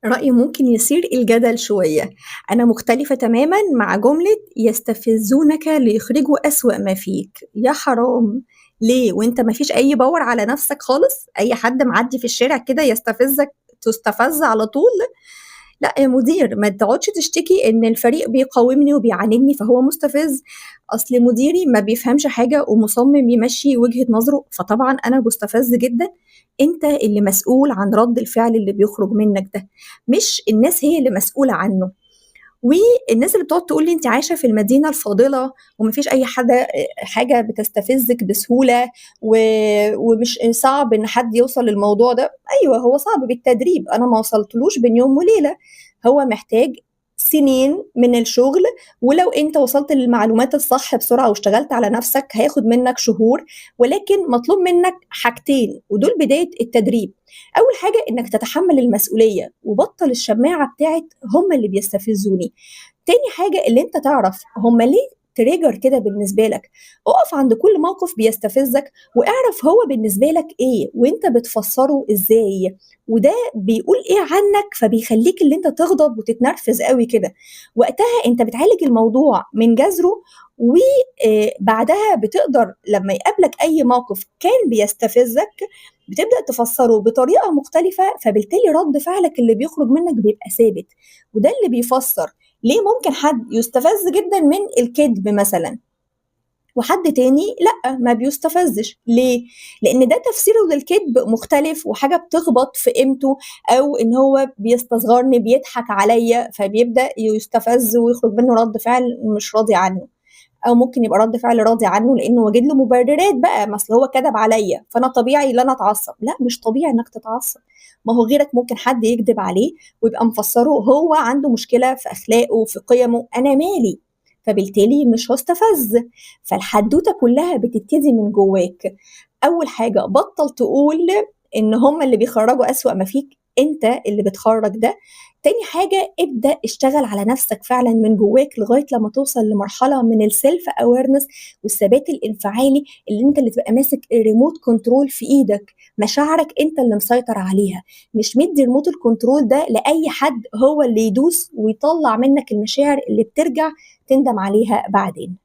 رأيي ممكن يثير الجدل شوية. أنا مختلفة تمامًا مع جملة يستفزونك ليخرجوا أسوأ ما فيك، يا حرام! ليه؟ وأنت ما فيش أي power على نفسك خالص؟ أي حد معدّي في الشارع كده يستفزك تُستفز على طول؟ لأ يا مدير، ما تقعدش تشتكي إن الفريق بيقاومني وبيعاندني فهو مستفز، أصل مديري ما بيفهمش حاجة ومصمم يمشّي وجهة نظره، فطبعًا أنا مستفز جدًا. أنت اللي مسؤول عن رَد الفعل اللي بيخرج منّك ده، مش الناس هي اللي مسؤولة عنّه. والناس اللي بتقعد تقول لي أنتِ عايشة في المدينة الفاضلة وما فيش أي حاجة بتستفزِّك بسهولة و ومش صعب إن حد يوصل للموضوع ده، أيوه هو صعب بالتدريب، أنا ما وصلتلوش بين يوم وليلة، هو محتاج سنين من الشغل، ولو أنت وصلت للمعلومات الصح بسرعة واشتغلت على نفسك هياخد منّك شهور، ولكن مطلوب منّك حاجتين ودول بداية التدريب. أول حاجة إنك تتحمّل المسؤولية وبطّل الشماعة بتاعة هم اللي بيستفزوني. تاني حاجة اللي أنت تعرف هم ليه trigger كده بالنسبة لك، اقف عند كل موقف بيستفزك واعرف هو بالنسبة لك إيه وأنت بتفسّره إزاي، وده بيقول إيه عنك فبيخلّيك اللي أنت تغضب وتتنرفز أوي كده. وقتها أنت بتعالج الموضوع من جذره و بعدها بتقدر لمّا يقابلك أي موقف كان بيستفزك بتبدأ تفسّره بطريقة مختلفة، فبالتالي رَد فعلك اللي بيخرج منّك بيبقى ثابت، وده اللي بيفسّر ليه ممكن حد يُستفز جدًا من الكدب مثلًا، وحد تاني لأ، ما بيُستفزش، ليه؟ لإن ده تفسيره للكدب مختلف وحاجة بتخبط في قيمته، أو إن هو بيستصغرني، بيضحك عليَّ، فبيبدأ يُستفز ويخرج منّه رَد فعل مش راضي عنّه. أو ممكن يبقى رَد فعل راضي عنّه لإنه واجد له مبررات بقى، ما أصل هو كدب عليّا، فأنا طبيعي إن أنا أتعصّب، لأ مش طبيعي إنّك تتعصّب، ما هو غيرك ممكن حد يكدب عليه ويبقى مفسّره هو عنده مشكلة في أخلاقه، في قِيَمه، أنا مالي، فبالتالي مش هاستفز، فالحدوتة كلّها بتبتدي من جوّاك. أول حاجة بطّل تقول إن هُم اللي بيخرّجوا أسوأ ما فيك، أنت اللي بتخرّج ده. تاني حاجة ابدأ اشتغل على نفسك فعلًا من جواك لغاية لمّا توصل لمرحلة من الself awareness والثبات الانفعالي اللي أنت اللي تبقى ماسك الremote control في إيدك، مشاعرك أنت اللي مسيطر عليها، مش مدّي remote الcontrol ده لأي حد هو اللي يدوس ويطلّع منك المشاعر اللي بترجع تندم عليها بعدين.